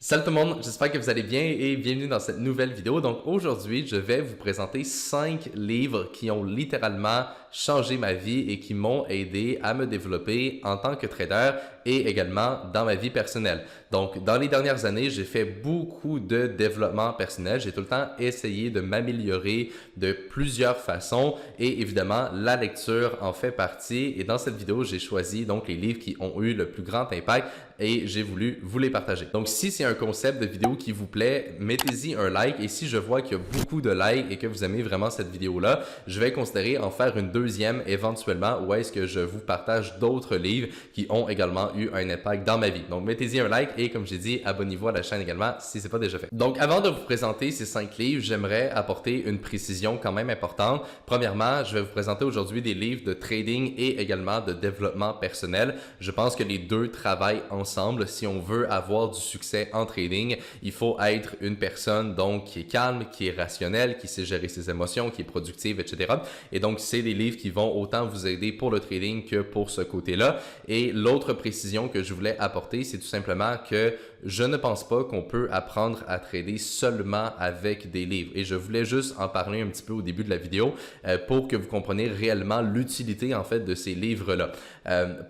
Salut tout le monde, j'espère que vous allez bien et bienvenue dans cette nouvelle vidéo. Donc aujourd'hui, je vais vous présenter 5 livres qui ont littéralement changé ma vie et qui m'ont aidé à me développer en tant que trader et également dans ma vie personnelle. Donc dans les dernières années, j'ai fait beaucoup de développement personnel. J'ai tout le temps essayé de m'améliorer de plusieurs façons et évidemment la lecture en fait partie. Et dans cette vidéo, j'ai choisi donc les livres qui ont eu le plus grand impact et j'ai voulu vous les partager. Donc si c'est un concept de vidéo qui vous plaît, mettez-y un like et si je vois qu'il y a beaucoup de likes et que vous aimez vraiment cette vidéo-là, je vais considérer en faire une deuxième éventuellement où est-ce que je vous partage d'autres livres qui ont également eu un impact dans ma vie. Donc mettez-y un like et comme j'ai dit, abonnez-vous à la chaîne également si ce n'est pas déjà fait. Donc avant de vous présenter ces 5 livres, j'aimerais apporter une précision quand même importante. Premièrement, je vais vous présenter aujourd'hui des livres de trading et également de développement personnel. Je pense que les deux travaillent ensemble. Si on veut avoir du succès en trading, il faut être une personne donc qui est calme, qui est rationnelle, qui sait gérer ses émotions, qui est productive, etc. Et donc, c'est des livres qui vont autant vous aider pour le trading que pour ce côté-là. Et l'autre précision que je voulais apporter, c'est tout simplement que je ne pense pas qu'on peut apprendre à trader seulement avec des livres. Et je voulais juste en parler un petit peu au début de la vidéo pour que vous compreniez réellement l'utilité en fait de ces livres-là.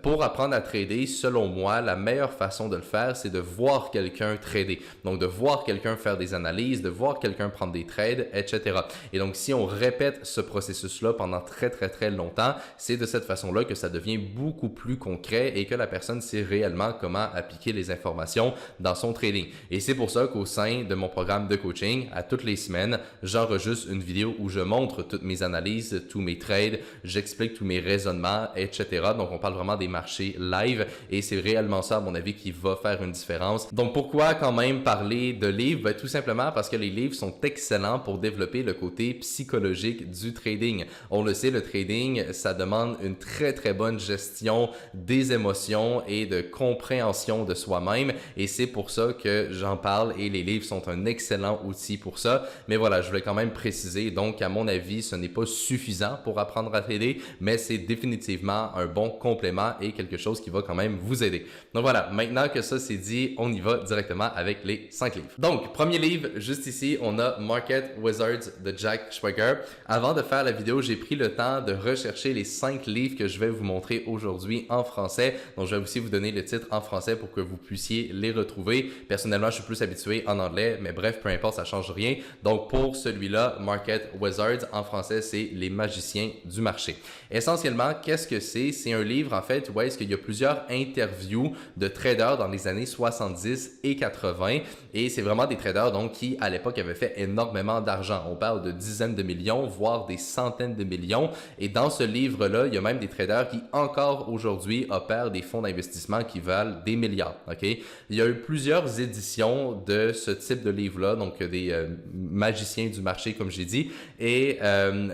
Pour apprendre à trader, selon moi, la meilleure façon de le faire, c'est de voir quelqu'un trader. Donc, de voir quelqu'un faire des analyses, de voir quelqu'un prendre des trades, etc. Et donc, si on répète ce processus-là pendant très longtemps, c'est de cette façon-là que ça devient beaucoup plus concret et que la personne sait réellement comment appliquer les informations dans son trading. Et c'est pour ça qu'au sein de mon programme de coaching, à toutes les semaines, j'enregistre une vidéo où je montre toutes mes analyses, tous mes trades, j'explique tous mes raisonnements, etc. Donc, on parle vraiment des marchés live et c'est réellement ça, à mon avis, qui va faire une différence. Donc, pourquoi quand même parler de livres? Ben, tout simplement parce que les livres sont excellents pour développer le côté psychologique du trading. On le sait, le trading, ça demande une très bonne gestion des émotions et de compréhension de soi-même et c'est pour ça que j'en parle et les livres sont un excellent outil pour ça. Mais voilà, je voulais quand même préciser, donc à mon avis, ce n'est pas suffisant pour apprendre à trader, mais c'est définitivement un bon complément et quelque chose qui va quand même vous aider. Donc voilà, maintenant que ça c'est dit, on y va directement avec les 5 livres. Donc, premier livre, juste ici, on a Market Wizards de Jack Schwager. Avant de faire la vidéo, j'ai pris le temps de rechercher les 5 livres que je vais vous montrer aujourd'hui en français. Donc, je vais aussi vous donner le titre en français pour que vous puissiez les retrouver. Personnellement, je suis plus habitué en anglais, mais bref, peu importe, ça change rien. Donc, pour celui-là, Market Wizards, en français, c'est Les magiciens du marché. Essentiellement, qu'est-ce que c'est? C'est un livre, en fait, où est-ce qu'il y a plusieurs interviews de traders dans les années 70 et 80 et c'est vraiment des traders donc qui à l'époque avaient fait énormément d'argent. On parle de dizaines de millions, voire des centaines de millions et dans ce livre-là, il y a même des traders qui encore aujourd'hui opèrent des fonds d'investissement qui valent des milliards. Ok, il y a eu plusieurs éditions de ce type de livre-là, donc des magiciens du marché comme j'ai dit et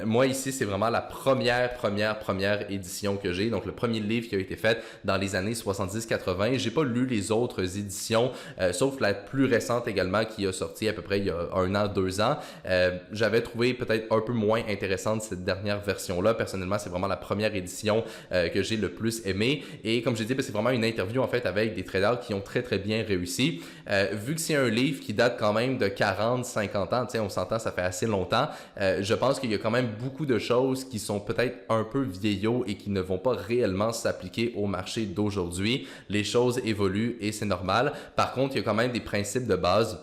moi ici c'est vraiment la première édition que j'ai, donc le premier livre qui a été fait dans les années 70-80. J'ai pas lu les autres éditions, sauf la plus récente également qui a sorti à peu près il y a 1 an, 2 ans. J'avais trouvé peut-être un peu moins intéressante cette dernière version-là. Personnellement, c'est vraiment la première édition que j'ai le plus aimé. Et comme j'ai dit, c'est vraiment une interview en fait avec des traders qui ont très bien réussi. Vu que c'est un livre qui date quand même de 40-50 ans, on s'entend, ça fait assez longtemps, je pense qu'il y a quand même beaucoup de choses qui sont peut-être un peu vieillots et qui ne vont pas réellement s'appliquer au marché d'aujourd'hui. Les choses évoluent et c'est normal. Par contre, il y a quand même des principes de base,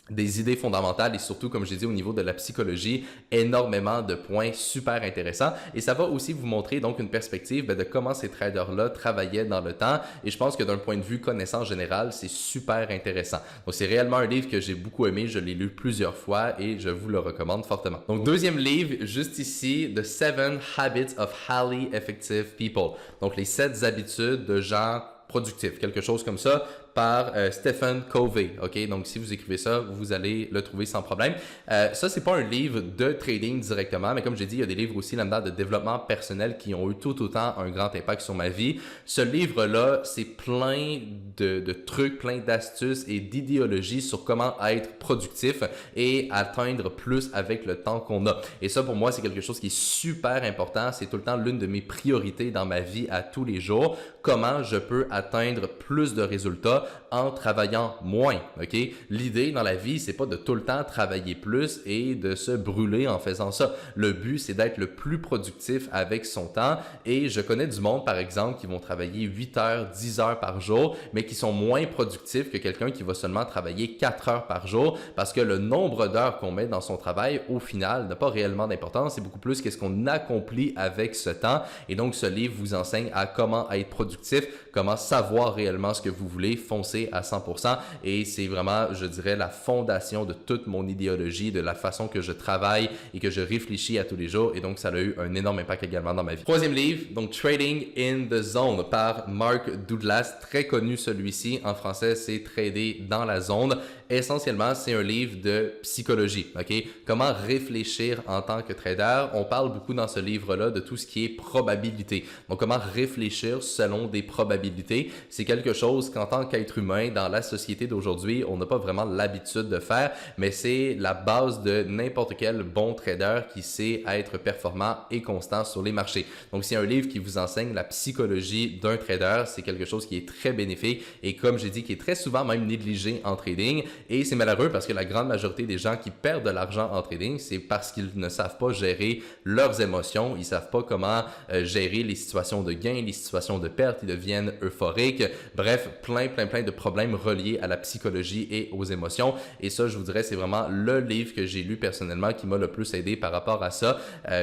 des idées fondamentales et surtout, comme j'ai dit, au niveau de la psychologie, énormément de points super intéressants. Et ça va aussi vous montrer donc une perspective de comment ces traders-là travaillaient dans le temps. Et je pense que d'un point de vue connaissance générale, c'est super intéressant. Donc, c'est réellement un livre que j'ai beaucoup aimé. Je l'ai lu plusieurs fois et je vous le recommande fortement. Donc, deuxième livre, juste ici, The 7 Habits of Highly Effective People. Donc, les 7 habitudes de gens productifs, quelque chose comme ça, par Stephen Covey. OK? Donc, si vous écrivez ça, vous allez le trouver sans problème. Ça, c'est pas un livre de trading directement, mais comme j'ai dit, il y a des livres aussi là-dedans de développement personnel qui ont eu tout autant un grand impact sur ma vie. Ce livre-là, c'est plein de trucs, plein d'astuces et d'idéologies sur comment être productif et atteindre plus avec le temps qu'on a. Et ça, pour moi, c'est quelque chose qui est super important. C'est tout le temps l'une de mes priorités dans ma vie à tous les jours. Comment je peux atteindre plus de résultats en travaillant moins, ok? L'idée dans la vie, c'est pas de tout le temps travailler plus et de se brûler en faisant ça. Le but, c'est d'être le plus productif avec son temps et je connais du monde, par exemple, qui vont travailler 8 heures, 10 heures par jour, mais qui sont moins productifs que quelqu'un qui va seulement travailler 4 heures par jour parce que le nombre d'heures qu'on met dans son travail, au final, n'a pas réellement d'importance. C'est beaucoup plus qu'est-ce qu'on accomplit avec ce temps. Et donc, ce livre vous enseigne à comment être productif, comment savoir réellement ce que vous voulez, foncer à 100%. Et c'est vraiment, je dirais, la fondation de toute mon idéologie, de la façon que je travaille et que je réfléchis à tous les jours. Et donc, ça a eu un énorme impact également dans ma vie. Troisième livre, donc Trading in the Zone par Mark Douglas. Très connu celui-ci. En français, c'est Trader dans la zone. Essentiellement, c'est un livre de psychologie, ok? Comment réfléchir en tant que trader. On parle beaucoup dans ce livre-là de tout ce qui est probabilité. Donc, comment réfléchir selon des probabilités. C'est quelque chose qu'en tant qu'être humain, dans la société d'aujourd'hui, on n'a pas vraiment l'habitude de faire, mais c'est la base de n'importe quel bon trader qui sait être performant et constant sur les marchés. Donc, c'est un livre qui vous enseigne la psychologie d'un trader. C'est quelque chose qui est très bénéfique et comme j'ai dit, qui est très souvent même négligé en trading. Et c'est malheureux parce que la grande majorité des gens qui perdent de l'argent en trading, c'est parce qu'ils ne savent pas gérer leurs émotions. Ils ne savent pas comment gérer les situations de gain, les situations de perte. Ils deviennent euphoriques. Bref, plein de problèmes reliés à la psychologie et aux émotions. Et ça, je vous dirais, c'est vraiment le livre que j'ai lu personnellement qui m'a le plus aidé par rapport à ça.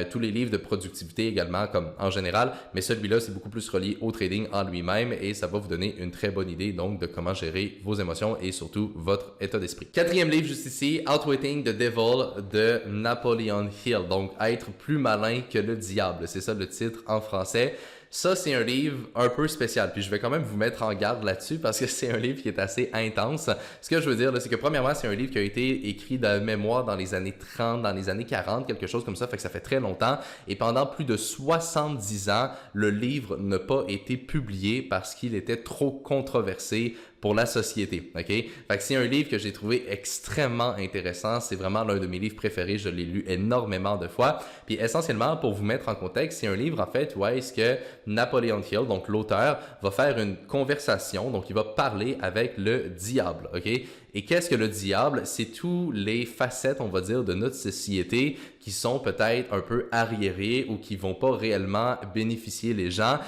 Tous les livres de productivité également, comme en général, mais celui-là, c'est beaucoup plus relié au trading en lui-même et ça va vous donner une très bonne idée donc de comment gérer vos émotions et surtout votre état d'esprit. Quatrième livre juste ici, Outwitting the Devil de Napoleon Hill. Donc, être plus malin que le diable. C'est ça le titre en français. Ça, c'est un livre un peu spécial. Puis je vais quand même vous mettre en garde là-dessus parce que c'est un livre qui est assez intense. Ce que je veux dire, là, c'est que premièrement, c'est un livre qui a été écrit de mémoire dans les années 30, dans les années 40, quelque chose comme ça. Fait que ça fait très longtemps. Et pendant plus de 70 ans, le livre n'a pas été publié parce qu'il était trop controversé pour la société, ok? Fait que c'est un livre que j'ai trouvé extrêmement intéressant. C'est vraiment l'un de mes livres préférés. Je l'ai lu énormément de fois. Puis essentiellement, pour vous mettre en contexte, c'est un livre en fait où est-ce que Napoleon Hill, donc l'auteur, va faire une conversation. Donc, il va parler avec le diable, ok? Et qu'est-ce que le diable? C'est tous les facettes, on va dire, de notre société qui sont peut-être un peu arriérées ou qui vont pas réellement bénéficier les gens.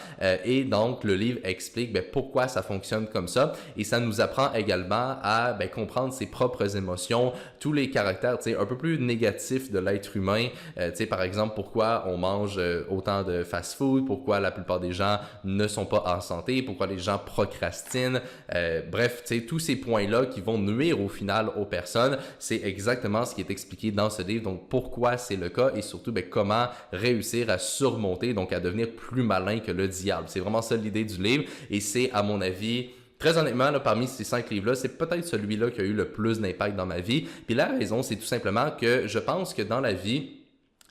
Et donc, le livre explique pourquoi ça fonctionne comme ça. Et ça nous apprend également à comprendre ses propres émotions, tous les caractères un peu plus négatifs de l'être humain. Par exemple, pourquoi on mange autant de fast-food, pourquoi la plupart des gens ne sont pas en santé, pourquoi les gens procrastinent. Bref, tous ces points-là qui vont nuire au final aux personnes, c'est exactement ce qui est expliqué dans ce livre. Donc, pourquoi c'est le cas et surtout comment réussir à surmonter, donc à devenir plus malin que le diable. C'est vraiment ça l'idée du livre et c'est à mon avis... Très honnêtement, là, parmi ces 5 livres-là, c'est peut-être celui-là qui a eu le plus d'impact dans ma vie. Puis la raison, c'est tout simplement que je pense que dans la vie,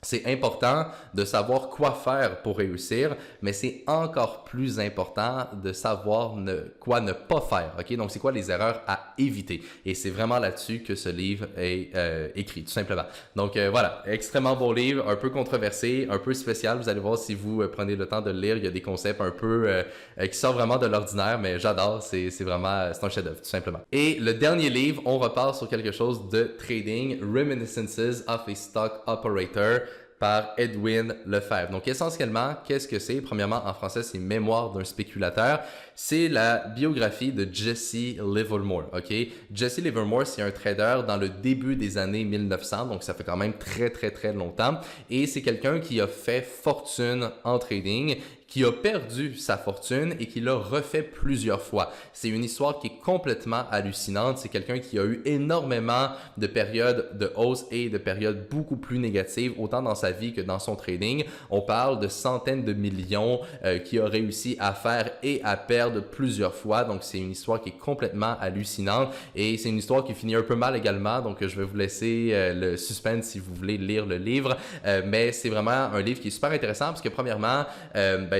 c'est important de savoir quoi faire pour réussir, mais c'est encore plus important de savoir quoi ne pas faire. Ok, donc c'est quoi les erreurs à éviter. Et c'est vraiment là-dessus que ce livre est écrit, tout simplement. Donc voilà, extrêmement bon livre, un peu controversé, un peu spécial. Vous allez voir si vous prenez le temps de le lire. Il y a des concepts un peu qui sortent vraiment de l'ordinaire, mais j'adore. C'est vraiment, c'est un chef-d'œuvre, tout simplement. Et le dernier livre, on repart sur quelque chose de trading, Reminiscences of a Stock Operator, par Edwin Lefebvre. Donc, essentiellement, qu'est-ce que c'est? Premièrement, en français, c'est Mémoires d'un spéculateur. C'est la biographie de Jesse Livermore, ok? Jesse Livermore, c'est un trader dans le début des années 1900, donc ça fait quand même très longtemps. Et c'est quelqu'un qui a fait fortune en trading, qui a perdu sa fortune et qui l'a refait plusieurs fois. C'est une histoire qui est complètement hallucinante. C'est quelqu'un qui a eu énormément de périodes de hausse et de périodes beaucoup plus négatives, autant dans sa vie que dans son trading. On parle de centaines de millions qu'il a réussi à faire et à perdre plusieurs fois. Donc, c'est une histoire qui est complètement hallucinante et c'est une histoire qui finit un peu mal également. Donc, je vais vous laisser le suspense si vous voulez lire le livre. Mais c'est vraiment un livre qui est super intéressant parce que premièrement,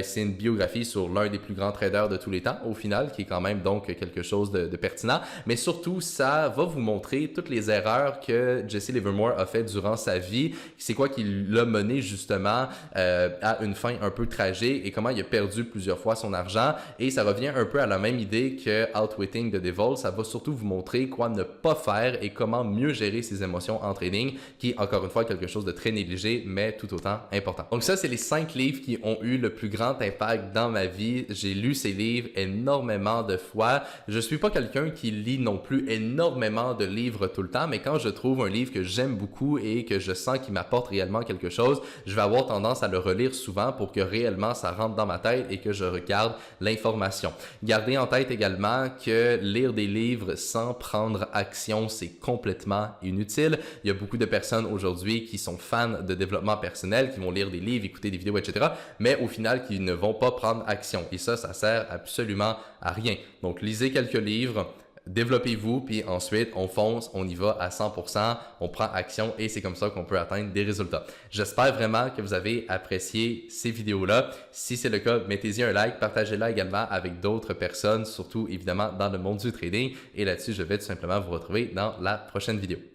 c'est une biographie sur l'un des plus grands traders de tous les temps au final, qui est quand même donc quelque chose de pertinent. Mais surtout, ça va vous montrer toutes les erreurs que Jesse Livermore a fait durant sa vie. C'est quoi qui l'a mené justement à une fin un peu tragique et comment il a perdu plusieurs fois son argent. Et ça revient un peu à la même idée que Outwitting the Devil. Ça va surtout vous montrer quoi ne pas faire et comment mieux gérer ses émotions en trading, qui est encore une fois quelque chose de très négligé, mais tout autant important. Donc ça, c'est les 5 livres qui ont eu le plus grand impact dans ma vie. J'ai lu ces livres énormément de fois. Je suis pas quelqu'un qui lit non plus énormément de livres tout le temps, mais quand je trouve un livre que j'aime beaucoup et que je sens qu'il m'apporte réellement quelque chose, je vais avoir tendance à le relire souvent pour que réellement ça rentre dans ma tête et que je regarde l'information. Gardez en tête également que lire des livres sans prendre action, c'est complètement inutile. Il y a beaucoup de personnes aujourd'hui qui sont fans de développement personnel, qui vont lire des livres, écouter des vidéos, etc., mais au final qui ne vont pas prendre action. Et ça sert absolument à rien. Donc lisez quelques livres, développez-vous, puis ensuite on fonce, on y va à 100%, on prend action et c'est comme ça qu'on peut atteindre des résultats. J'espère vraiment que vous avez apprécié ces vidéos-là. Si c'est le cas, mettez-y un like, partagez-la également avec d'autres personnes, surtout évidemment dans le monde du trading. Et là-dessus, je vais tout simplement vous retrouver dans la prochaine vidéo.